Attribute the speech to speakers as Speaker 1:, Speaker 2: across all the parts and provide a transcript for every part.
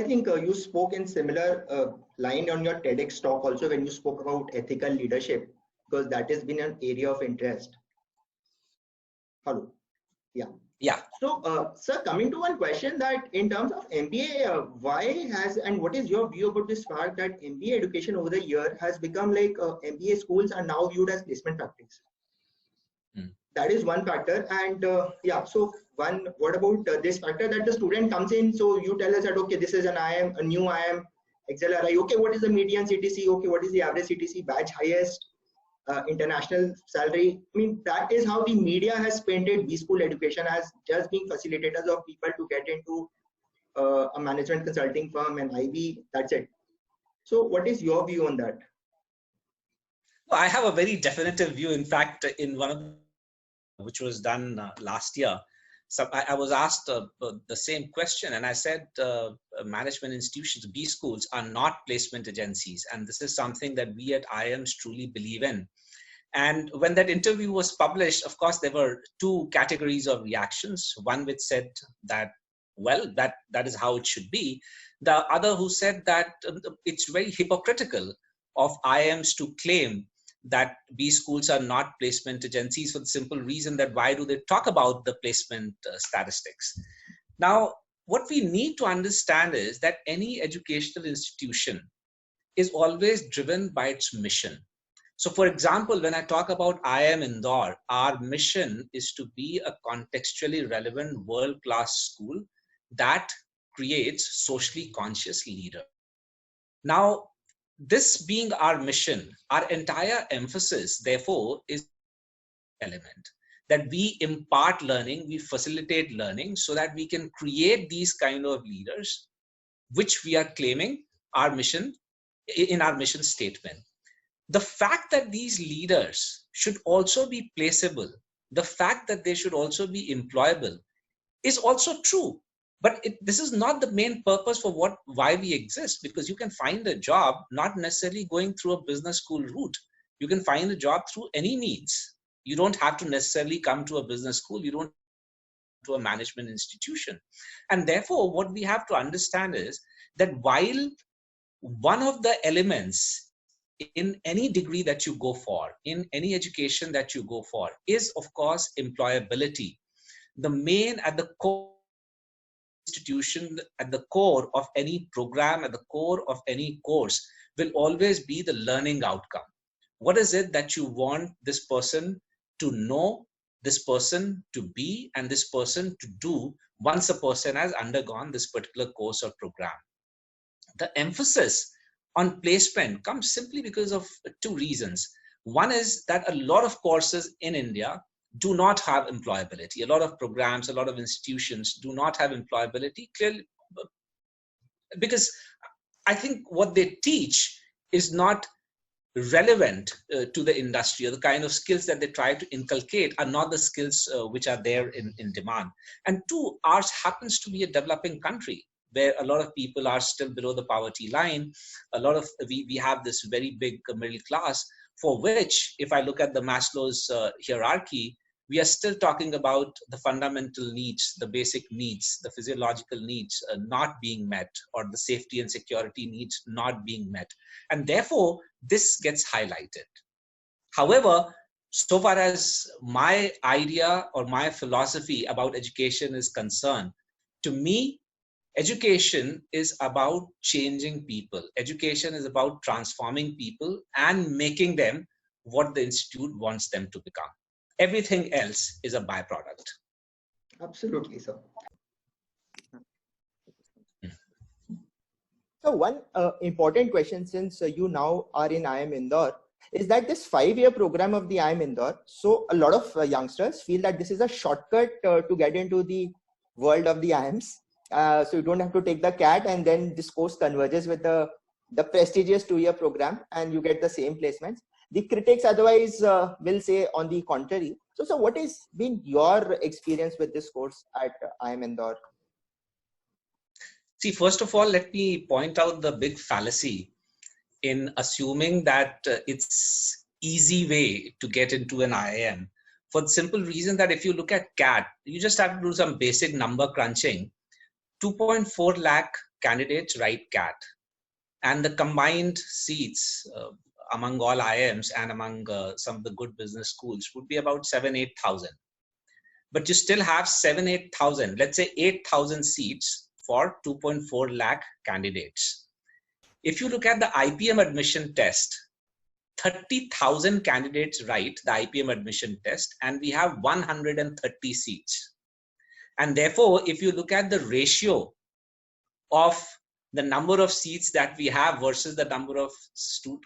Speaker 1: think you spoke in similar line on your TEDx talk also when you spoke about ethical leadership, because that has been an area of interest. Hello. Yeah.
Speaker 2: Yeah.
Speaker 1: So, sir, coming to one question that in terms of MBA, why has and what is your view about this fact that MBA education over the year has become like MBA schools are now viewed as placement factories? That is one factor. And yeah, so one, what about this factor that the student comes in? So you tell us that, okay, this is an IIM, a new IIM, XLRI. Okay, what is the median CTC? Okay, what is the average CTC, batch highest, international salary? I mean, that is how the media has painted B school education as just being facilitators of people to get into a management consulting firm and IB. That's it. So what is your view on that?
Speaker 2: Well, I have a very definitive view. In fact, in one of which was done last year, so I was asked the same question, and I said management institutions, B schools, are not placement agencies, and this is something that we at IIMs truly believe in. And when that interview was published, of course, there were two categories of reactions. One which said that, well, that is how it should be. The other who said that it's very hypocritical of IIMs to claim that B schools are not placement agencies, for the simple reason that why do they talk about the placement statistics? Now, what we need to understand is that any educational institution is always driven by its mission. So for example, when I talk about IIM Indore, our mission is to be a contextually relevant world-class school that creates socially conscious leaders. Now, this being our mission, our entire emphasis, therefore, is element that we impart learning, we facilitate learning so that we can create these kind of leaders, which we are claiming our mission in our mission statement. The fact that these leaders should also be placeable, the fact that they should also be employable is also true. But this is not the main purpose for why we exist, because you can find a job not necessarily going through a business school route. You can find a job through any means. You don't have to necessarily come to a business school. You don't to a management institution. And therefore, what we have to understand is that while one of the elements in any degree that you go for, in any education that you go for, is of course employability. The main at the core institution, at the core of any program, at the core of any course will always be the learning outcome. What is it that you want this person to know, this person to be, and this person to do once a person has undergone this particular course or program? The emphasis on placement comes simply because of two reasons. One is that a lot of courses in India do not have employability. A lot of programs, a lot of institutions do not have employability, clearly, because I think what they teach is not relevant to the industry, or the kind of skills that they try to inculcate are not the skills which are there in demand. And two, ours happens to be a developing country where a lot of people are still below the poverty line. A lot of, we have this very big middle class, for which, if I look at the Maslow's hierarchy, we are still talking about the fundamental needs, the basic needs, the physiological needs not being met, or the safety and security needs not being met. And therefore, this gets highlighted. However, so far as my idea or my philosophy about education is concerned, to me, education is about changing people. Education is about transforming people and making them what the institute wants them to become. Everything else is a byproduct.
Speaker 1: Absolutely, sir. So one important question, since you now are in IIM Indore, is that this 5-year program of the IIM Indore, so a lot of youngsters feel that this is a shortcut to get into the world of the IIMs. So you don't have to take the CAT, and then this course converges with the prestigious 2-year program and you get the same placements. The critics otherwise will say on the contrary. So what has been your experience with this course at IIM Indore?
Speaker 2: See, first of all, let me point out the big fallacy in assuming that it's easy way to get into an IIM, for the simple reason that if you look at CAT, you just have to do some basic number crunching. 2.4 lakh candidates write CAT, and the combined seats among all IIMs and among some of the good business schools would be about 7,000-8,000. But you still have 7,000-8,000, let's say 8,000 seats for 2.4 lakh candidates. If you look at the IPM admission test, 30,000 candidates write the IPM admission test, and we have 130 seats. And therefore, if you look at the ratio of the number of seats that we have versus the number of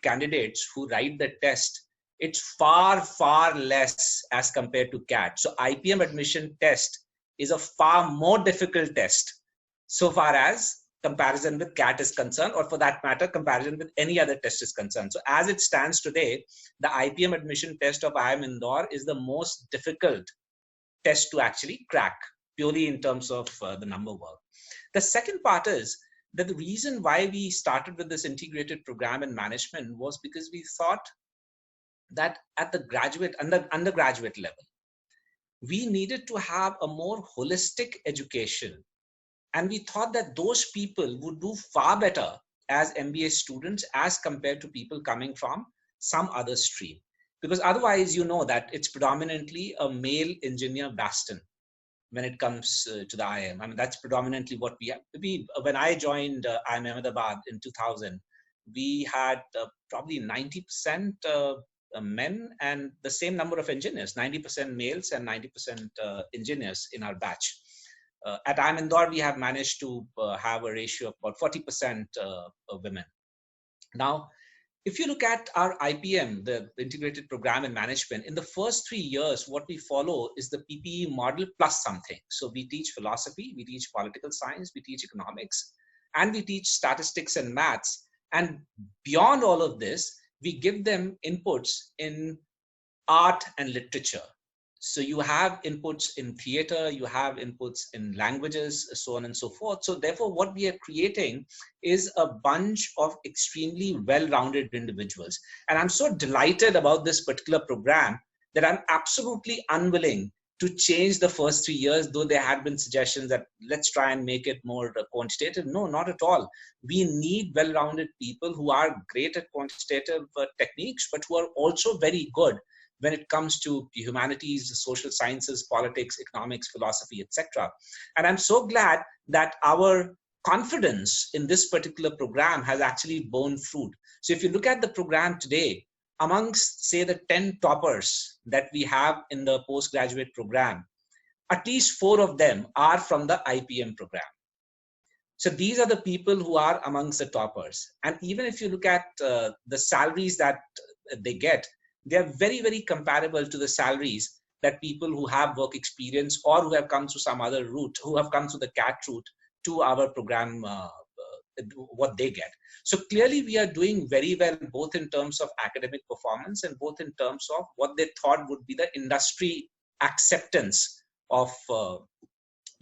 Speaker 2: candidates who write the test, it's far, far less as compared to CAT. So IPM admission test is a far more difficult test so far as comparison with CAT is concerned, or for that matter, comparison with any other test is concerned. So as it stands today, the IPM admission test of IIM Indore is the most difficult test to actually crack, purely in terms of the number work. The second part is that the reason why we started with this integrated program in management was because we thought that at the graduate and the undergraduate level, we needed to have a more holistic education. And we thought that those people would do far better as MBA students as compared to people coming from some other stream. Because otherwise, you know that it's predominantly a male engineer bastion when it comes to the IIM. I mean, that's predominantly what we have. When I joined IIM Ahmedabad in 2000, we had probably 90% men and the same number of engineers, 90% males and 90% engineers in our batch. At IIM Indore, we have managed to have a ratio of about 40% women. Now, if you look at our IPM, the integrated program in management, in the first 3 years, what we follow is the PPE model plus something. So we teach philosophy, we teach political science, we teach economics, and we teach statistics and maths. And beyond all of this, we give them inputs in art and literature. So you have inputs in theater, you have inputs in languages, so on and so forth. So therefore, what we are creating is a bunch of extremely well-rounded individuals. And I'm so delighted about this particular program that I'm absolutely unwilling to change the first 3 years, though there had been suggestions that let's try and make it more quantitative. No, not at all. We need well-rounded people who are great at quantitative techniques, but who are also very good when it comes to humanities, social sciences, politics, economics, philosophy, etc. And I'm so glad that our confidence in this particular program has actually borne fruit. So if you look at the program today, amongst, say, the 10 toppers that we have in the postgraduate program, at least 4 of them are from the IPM program. So these are the people who are amongst the toppers. And even if you look at the salaries that they get, they are very, very comparable to the salaries that people who have work experience or who have come through some other route, who have come through the CAT route to our program, what they get. So clearly we are doing very well, both in terms of academic performance and both in terms of what they thought would be the industry acceptance of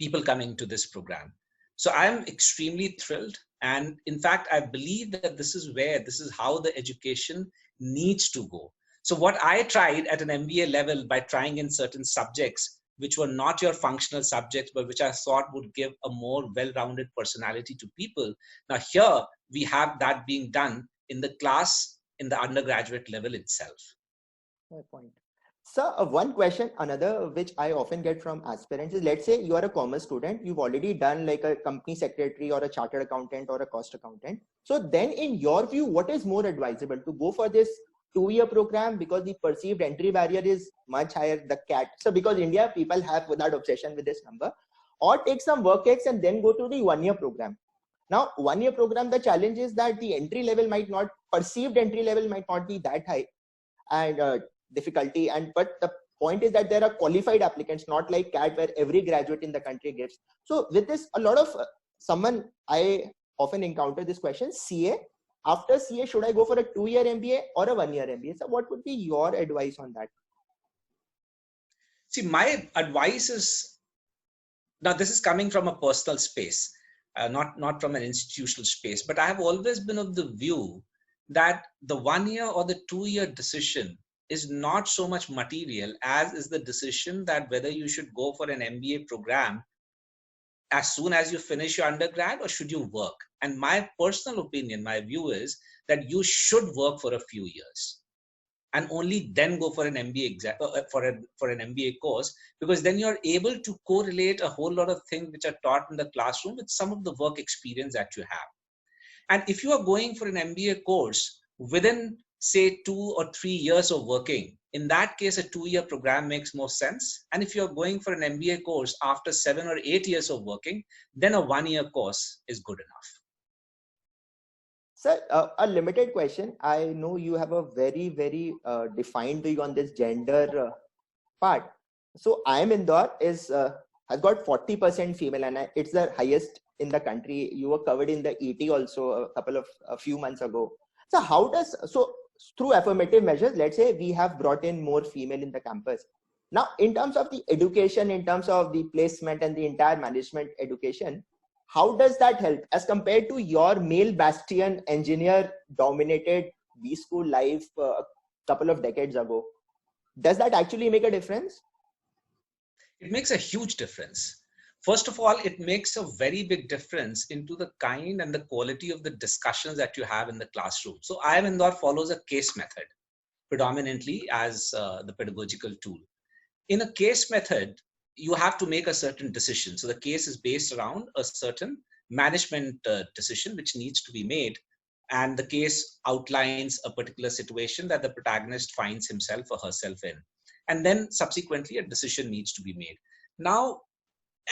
Speaker 2: people coming to this program. So I am extremely thrilled. And in fact, I believe that this is how the education needs to go. So what I tried at an MBA level by trying in certain subjects, which were not your functional subjects, but which I thought would give a more well-rounded personality to people. Now here we have that being done in the class, in the undergraduate level itself.
Speaker 1: Fair point. So one question, another which I often get from aspirants is, let's say you are a commerce student, you've already done like a company secretary or a chartered accountant or a cost accountant. So then in your view, what is more advisable, to go for this 2-year program because the perceived entry barrier is much higher, the CAT. So because India, people have that obsession with this number, or take some work X and then go to the 1-year program. Now, 1-year program, the challenge is that the entry level might not, perceived entry level might not be that high and difficulty. But the point is that there are qualified applicants, not like CAT where every graduate in the country gives. So with this, a lot of I often encounter this question, CA. After CA, should I go for a 2-year MBA or a 1-year MBA? So what would be your advice on that?
Speaker 2: See, my advice is, now this is coming from a personal space, not from an institutional space, but I have always been of the view that the 1-year or the 2-year decision is not so much material as is the decision that whether you should go for an MBA program as soon as you finish your undergrad, or should you work? And my personal opinion, my view is that you should work for a few years and only then go for an MBA exam, for an MBA course, because then you're able to correlate a whole lot of things which are taught in the classroom with some of the work experience that you have. And if you are going for an MBA course within, say, 2 or 3 years of working, in that case, a 2-year program makes more sense. And if you're going for an MBA course after 7 or 8 years of working, then a 1-year course is good enough.
Speaker 3: Sir, a limited question. I know you have a very, very defined view on this gender part. So IIM Indore has got 40% female, and it's the highest in the country. You were covered in the ET also a few months ago. So through affirmative measures, let's say we have brought in more female in the campus. Now, in terms of the education, in terms of the placement and the entire management education, how does that help as compared to your male bastion engineer dominated B school life a couple of decades ago? Does that actually make a difference?
Speaker 2: It makes a huge difference. First of all, it makes a very big difference into the kind and the quality of the discussions that you have in the classroom. So IIM Indore follows a case method predominantly as the pedagogical tool. In a case method, you have to make a certain decision. So the case is based around a certain management decision which needs to be made. And the case outlines a particular situation that the protagonist finds himself or herself in. And then subsequently a decision needs to be made. Now,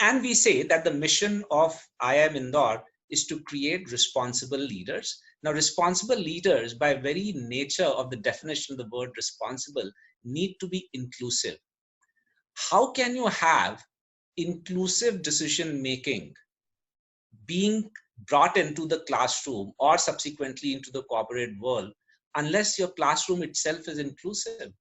Speaker 2: and we say that the mission of IIM Indore is to create responsible leaders. Now, responsible leaders, by very nature of the definition of the word responsible, need to be inclusive. How can you have inclusive decision making being brought into the classroom or subsequently into the corporate world unless your classroom itself is inclusive?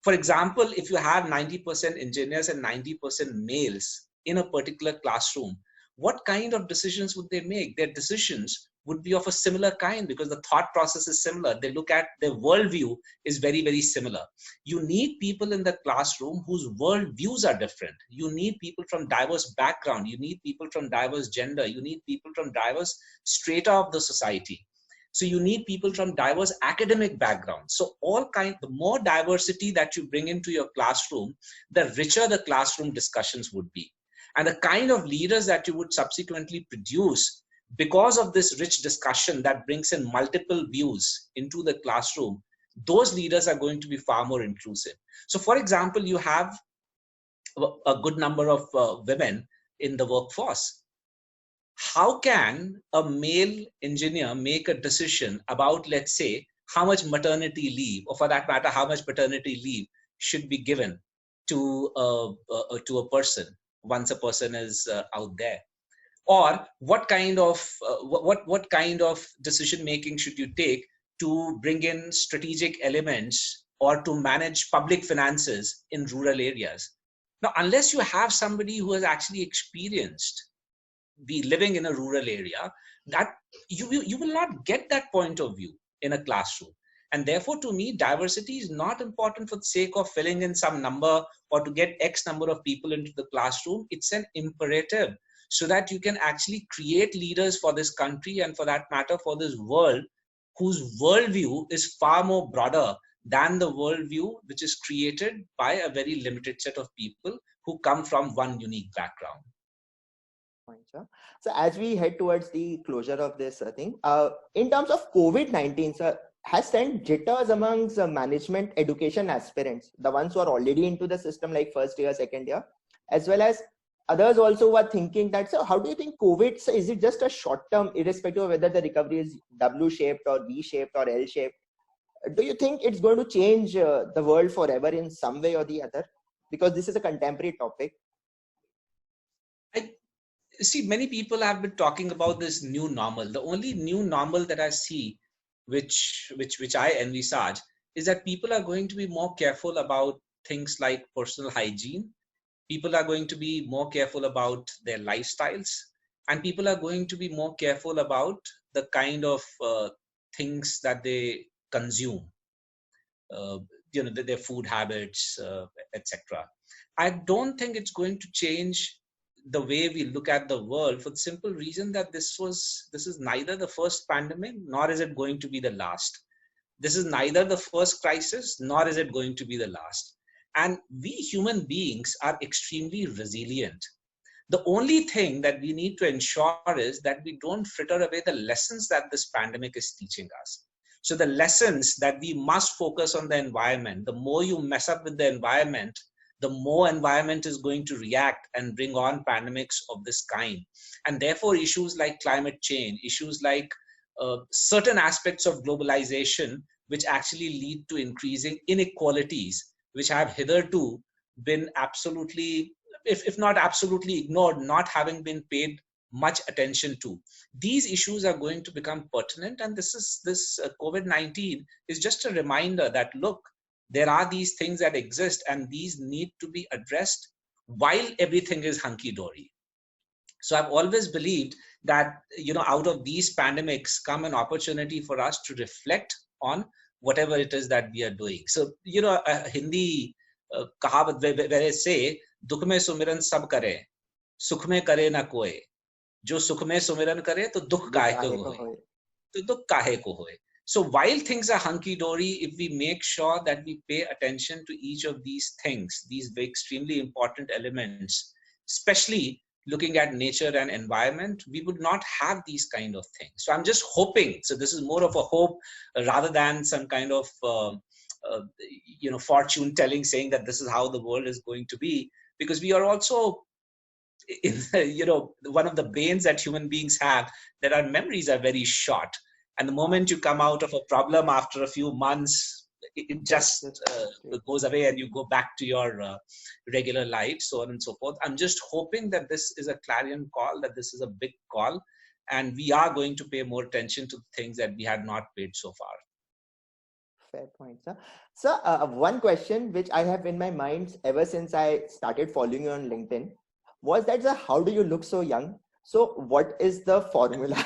Speaker 2: For example, if you have 90% engineers and 90% males in a particular classroom, what kind of decisions would they make? Their decisions would be of a similar kind because the thought process is similar. They look at their worldview is very, very similar. You need people in the classroom whose worldviews are different. You need people from diverse background. You need people from diverse gender. You need people from diverse strata of the society. So you need people from diverse academic backgrounds. So the more diversity that you bring into your classroom, the richer the classroom discussions would be. And the kind of leaders that you would subsequently produce because of this rich discussion that brings in multiple views into the classroom, those leaders are going to be far more inclusive. So for example, you have a good number of women in the workforce. How can a male engineer make a decision about, let's say, how much maternity leave, or for that matter, how much paternity leave should be given to a person once a person is out there? Or what kind of decision making should you take to bring in strategic elements or to manage public finances in rural areas? Now, unless you have somebody who has actually experienced be living in a rural area, that you will not get that point of view in a classroom. And therefore, to me, diversity is not important for the sake of filling in some number or to get X number of people into the classroom. It's an imperative so that you can actually create leaders for this country and for that matter for this world, whose worldview is far more broader than the worldview which is created by a very limited set of people who come from one unique background.
Speaker 3: So as we head towards the closure of this thing, in terms of COVID-19, sir, has sent jitters amongst management education aspirants, the ones who are already into the system like first year, second year, as well as others also were thinking that, so how do you think COVID, so is it just a short term, irrespective of whether the recovery is W-shaped or V-shaped or L-shaped? Do you think it's going to change the world forever in some way or the other? Because this is a contemporary topic.
Speaker 2: See, many people have been talking about this new normal. The only new normal that I see, which I envisage, is that people are going to be more careful about things like personal hygiene. People are going to be more careful about their lifestyles, and people are going to be more careful about the kind of things that they consume. Their food habits, etc. I don't think it's going to change the way we look at the world, for the simple reason that this is neither the first pandemic, nor is it going to be the last. This is neither the first crisis, nor is it going to be the last. And we human beings are extremely resilient. The only thing that we need to ensure is that we don't fritter away the lessons that this pandemic is teaching us. So the lessons that we must focus on the environment. The more you mess up with the environment, the more environment is going to react and bring on pandemics of this kind. And therefore, issues like climate change, issues like certain aspects of globalization, which actually lead to increasing inequalities, which have hitherto been absolutely, if not absolutely ignored, not having been paid much attention to. These issues are going to become pertinent, and this COVID-19 is just a reminder that, look, there are these things that exist, and these need to be addressed while everything is hunky-dory. So I've always believed that, out of these pandemics come an opportunity for us to reflect on whatever it is that we are doing. So, a Hindi kahavat where they say, "Dukh mein sumiran sab kare, sukh mein kare na koi. Jo sukh mein sumiran kare, to dukh kahe ko hoye. To dukh kahe ko hoye." So while things are hunky-dory, if we make sure that we pay attention to each of these things, these extremely important elements, especially looking at nature and environment, we would not have these kind of things. So I'm just hoping, so this is more of a hope rather than some kind of, fortune telling, saying that this is how the world is going to be, because we are also, one of the banes that human beings have, that our memories are very short. And the moment you come out of a problem after a few months, it just goes away and you go back to your regular life, so on and so forth. I'm just hoping that this is a clarion call, that this is a big call, and we are going to pay more attention to things that we had not paid so far.
Speaker 3: Fair point, sir. So one question which I have in my mind ever since I started following you on LinkedIn was that, sir, how do you look so young? So what is the formula?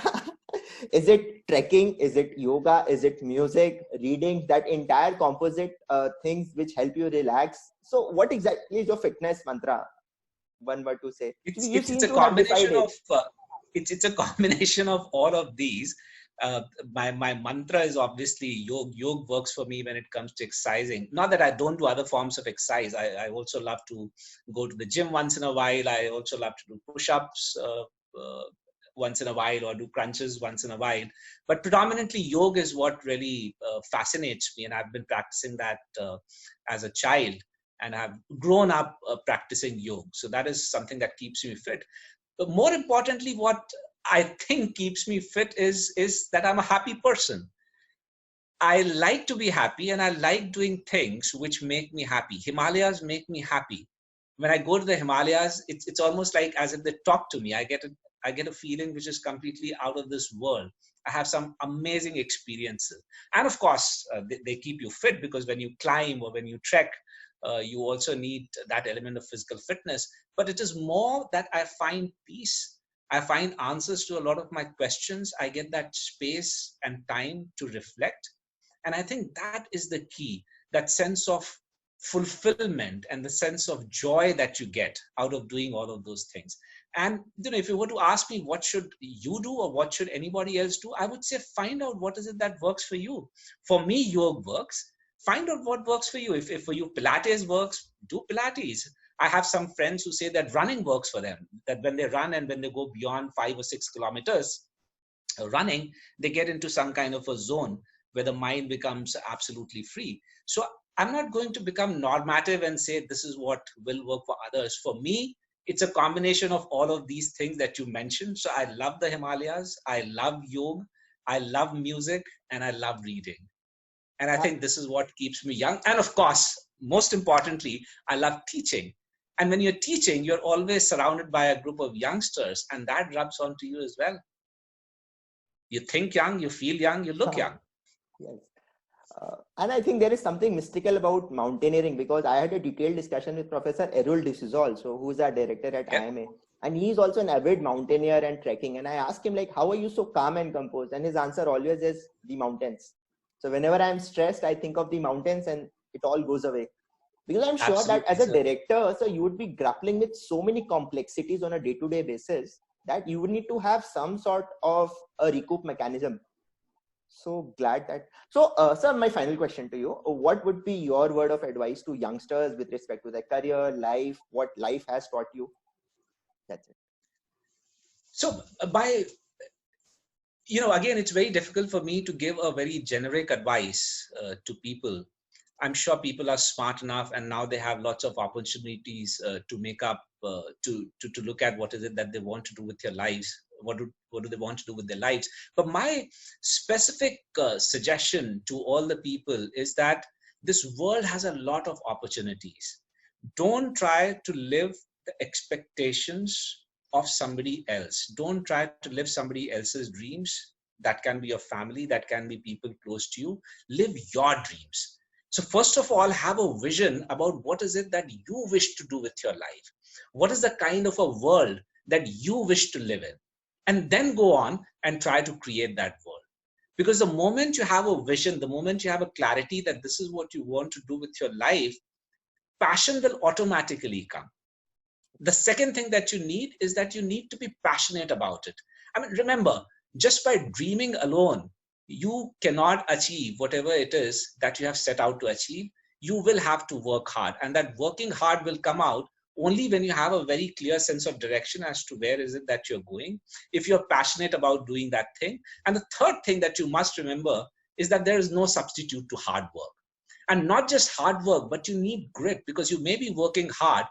Speaker 3: Is it trekking? Is it yoga? Is it music, reading, that entire composite things which help you relax? So what exactly is your fitness mantra? One word to say.
Speaker 2: It's a combination of it's a combination of all of these. My mantra is obviously yoga. Yoga works for me when it comes to exercising. Not that I don't do other forms of exercise. I also love to go to the gym once in a while. I also love to do push-ups once in a while, or do crunches once in a while. But predominantly yoga is what really fascinates me. And I've been practicing that as a child, and I've grown up practicing yoga. So that is something that keeps me fit. But more importantly, what I think keeps me fit is that I'm a happy person. I like to be happy, and I like doing things which make me happy. Himalayas make me happy. When I go to the Himalayas, it's almost like as if they talk to me. I get a feeling which is completely out of this world. I have some amazing experiences. And of course, they keep you fit, because when you climb or when you trek, you also need that element of physical fitness. But it is more that I find peace. I find answers to a lot of my questions. I get that space and time to reflect. And I think that is the key, that sense of fulfillment and the sense of joy that you get out of doing all of those things. And if you were to ask me, what should you do or what should anybody else do, I would say find out what is it that works for you. For me, yoga works. Find out what works for you. If for you Pilates works, do Pilates. I have some friends who say that running works for them, that when they run and when they go beyond 5 or 6 kilometers running, they get into some kind of a zone where the mind becomes absolutely free. So I'm not going to become normative and say this is what will work for others. For me, it's a combination of all of these things that you mentioned. So I love the Himalayas, I love yoga, I love music, and I love reading. And I think this is what keeps me young. And of course, most importantly, I love teaching. And when you're teaching, you're always surrounded by a group of youngsters, and that rubs onto you as well. You think young, you feel young, you look young.
Speaker 3: Yes. And I think there is something mystical about mountaineering, because I had a detailed discussion with Professor Errol D'Souza also, who's our director at IIMA. And he's also an avid mountaineer and trekking. And I asked him, like, how are you so calm and composed? And his answer always is the mountains. So whenever I'm stressed, I think of the mountains and it all goes away. Because I'm sure that
Speaker 2: Absolutely,
Speaker 3: as a
Speaker 2: sir.
Speaker 3: director, so you would be grappling with so many complexities on a day-to-day basis that you would need to have some sort of a recoup mechanism. So glad that. So, sir, my final question to you: what would be your word of advice to youngsters with respect to their career, life, what life has taught you? That's it.
Speaker 2: So again, it's very difficult for me to give a very generic advice to people. I'm sure people are smart enough, and now they have lots of opportunities to make up, to look at what is it that they want to do with their lives. What do they want to do with their lives? But my specific suggestion to all the people is that this world has a lot of opportunities. Don't try to live the expectations of somebody else. Don't try to live somebody else's dreams. That can be your family, that can be people close to you. Live your dreams. So first of all, have a vision about what is it that you wish to do with your life. What is the kind of a world that you wish to live in? And then go on and try to create that world. Because the moment you have a vision, the moment you have a clarity that this is what you want to do with your life, passion will automatically come. The second thing that you need is that you need to be passionate about it. I mean, remember, just by dreaming alone, you cannot achieve whatever it is that you have set out to achieve. You will have to work hard, and that working hard will come out only when you have a very clear sense of direction as to where is it that you're going, if you're passionate about doing that thing. And the third thing that you must remember is that there is no substitute to hard work. And not just hard work, but you need grit, because you may be working hard,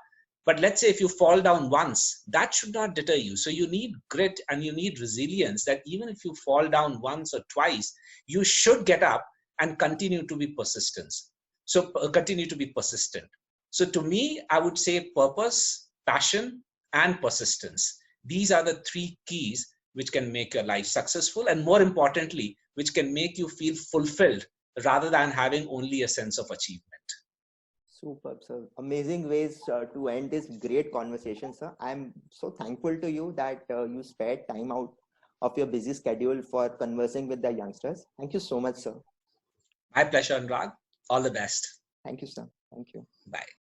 Speaker 2: but let's say if you fall down once, that should not deter you. So you need grit and you need resilience, that even if you fall down once or twice, you should get up and continue to be persistent. So continue to be persistent. So to me, I would say purpose, passion, and persistence. These are the three keys which can make your life successful, and more importantly, which can make you feel fulfilled rather than having only a sense of achievement.
Speaker 3: Superb, sir. Amazing ways to end this great conversation, sir. I'm so thankful to you that you spared time out of your busy schedule for conversing with the youngsters. Thank you so much, sir.
Speaker 2: My pleasure, Anurag. All the best.
Speaker 3: Thank you, sir. Thank you.
Speaker 2: Bye.